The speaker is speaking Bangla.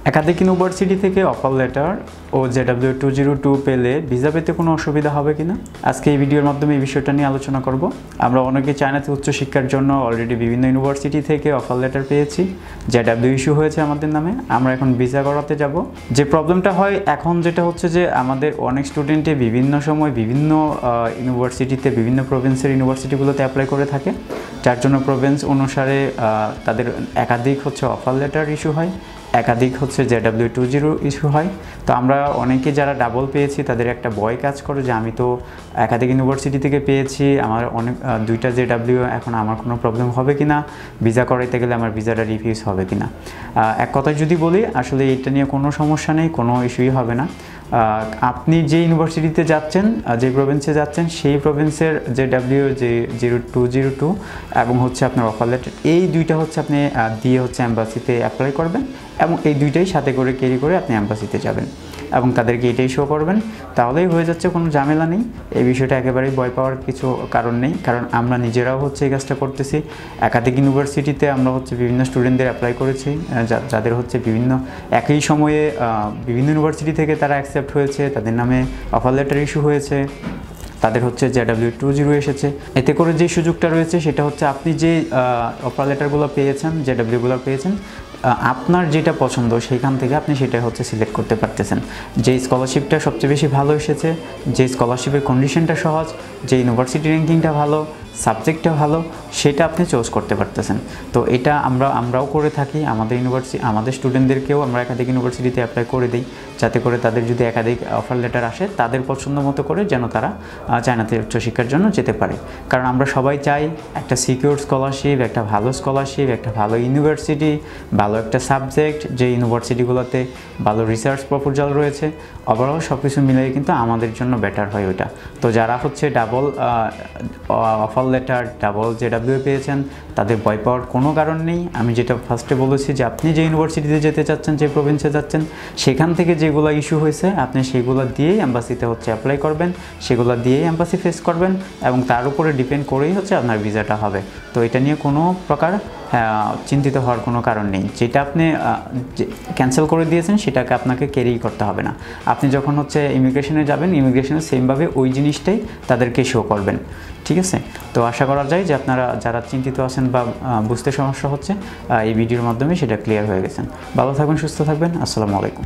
একাধিক ইউনিভার্সিটি থেকে অফার লেটার ও JW202 পেলে ভিসা পেতে কোনো অসুবিধা হবে কিনা আজকে এই ভিডিওর মাধ্যমে এই বিষয়টা নিয়ে আলোচনা করব। আমরা অনেকে চায়নাতে উচ্চশিক্ষার জন্য অলরেডি বিভিন্ন ইউনিভার্সিটি থেকে অফার লেটার পেয়েছি, JW ইস্যু হয়েছে আমাদের নামে। আমরা এখন ভিসা করাতে যাব। যে প্রবলেমটা হয় এখন যেটা হচ্ছে যে আমাদের অনেক স্টুডেন্টে বিভিন্ন সময় বিভিন্ন ইউনিভার্সিটিতে বিভিন্ন প্রভিন্সের ইউনিভার্সিটিগুলোতে অ্যাপ্লাই করে থাকে, যার জন্য প্রভিন্স অনুসারে তাদের একাধিক অফার লেটার ইস্যু হয়, একাধিক JW20 ইস্যু হয়। তো আমরা অনেকে যারা ডাবল পেয়েছি তাদের একটা ভয় কাজ করে যে আমি তো একাধিক ইউনিভার্সিটি থেকে পেয়েছি, আমার অনেক দুইটা JW, এখন আমার কোনো প্রবলেম হবে কি না, ভিসা করাইতে গেলে আমার ভিসাটা রিফিউজ হবে কি না। এক কথায় যদি বলি, আসলে এটা নিয়ে কোনো সমস্যা নেই, কোনো ইস্যুই হবে না। আপনি যে ইউনিভার্সিটিতে যাচ্ছেন, যে প্রভিন্সে যাচ্ছেন, সেই প্রভিন্সের JW0202 এবং আপনার অফার লেটার, এই দুইটা আপনি দিয়ে অ্যাম্বাসিতে অ্যাপ্লাই করবেন এবং এই দুইটাই সাথে করে ক্যারি করে আপনি অ্যাম্বাসিতে যাবেন এবং তাদেরকে এটাই শো করবেন, তাহলেই হয়ে যাচ্ছে, কোনো ঝামেলা নেই। এই বিষয়টা একেবারেই ভয় পাওয়ার কিছু কারণ নেই, কারণ আমরা নিজেরাও এই কাজটা করতেছি। একাধিক ইউনিভার্সিটিতে আমরা বিভিন্ন স্টুডেন্টদের অ্যাপ্লাই করেছি, যাদের বিভিন্ন একই সময়ে বিভিন্ন ইউনিভার্সিটি থেকে তারা অ্যাকসেপ্ট হয়েছে, তাদের নামে অফার লেটার ইস্যু হয়েছে, তাদের JW20 এসেছে। এতে করে যে সুযোগটা রয়েছে সেটা আপনি যে অফার লেটারগুলো পেয়েছেন, JWগুলো পেয়েছেন, আপনার যেটা পছন্দ সেইখান থেকে আপনি সেটা সিলেক্ট করতে পারতেছেন। যে স্কলারশিপটা সবচেয়ে বেশি ভালো এসেছে, যে স্কলারশিপের কন্ডিশনটা সহজ, যে ইউনিভার্সিটি র্যাঙ্কিংটা ভালো, সাবজেক্টটা ভালো, সেটা আপনি চুজ করতে পারতেছেন। তো এটা আমরাও করে থাকি, আমাদের স্টুডেন্টদেরকেও আমরা একাধিক ইউনিভার্সিটিতে অ্যাপ্লাই করে দিই, যাতে করে তাদের যদি একাধিক অফার লেটার আসে তাদের পছন্দ মতো করে যেন তারা চায়নাতে উচ্চশিক্ষার জন্য যেতে পারে। কারণ আমরা সবাই চাই একটা সিকিউর স্কলারশিপ, একটা ভালো স্কলারশিপ, একটা ভালো ইউনিভার্সিটি, ভালো একটা সাবজেক্ট, যে ইউনিভার্সিটিগুলোতে ভালো রিসার্চ প্রপোজাল রয়েছে, ওভারঅল সব কিছু মিলিয়ে কিন্তু আমাদের জন্য বেটার হয় ওইটা। তো যারা double offer letter, double JW পেয়েছেন, তাদের ভয় পাওয়ার কোনো কারণ নেই। আমি যেটা ফার্স্টে বলেছি যে আপনি যে ইউনিভার্সিটিতে যেতে চাচ্ছেন, যে প্রভিন্সে যাচ্ছেন, সেখান থেকে যেগুলো ইস্যু হয়েছে আপনি সেগুলো দিয়েই অ্যাম্বাসিতে অ্যাপ্লাই করবেন, সেগুলো দিয়েই অ্যাম্বাসি ফেস করবেন এবং তার উপরে ডিপেন্ড করেই আপনার ভিসাটা হবে। তো এটা নিয়ে কোনো প্রকার চিন্তিত হওয়ার কোনো কারণ নেই। যেটা আপনি ক্যান্সেল করে দিয়েছেন সেটাকে আপনাকে ক্যারি করতে হবে না। আপনি যখন ইমিগ্রেশনে যাবেন, ইমিগ্রেশনে সেমভাবে ওই জিনিসটাই তাদেরকে শো করবেন, ঠিক আছে? তো আশা করা যায় যে আপনারা যারা চিন্তিত আছেন বা বুঝতে সমস্যা হচ্ছে, এই ভিডিওর মাধ্যমে সেটা ক্লিয়ার হয়ে গেছেন। ভালো থাকবেন, সুস্থ থাকবেন। আসসালামু আলাইকুম।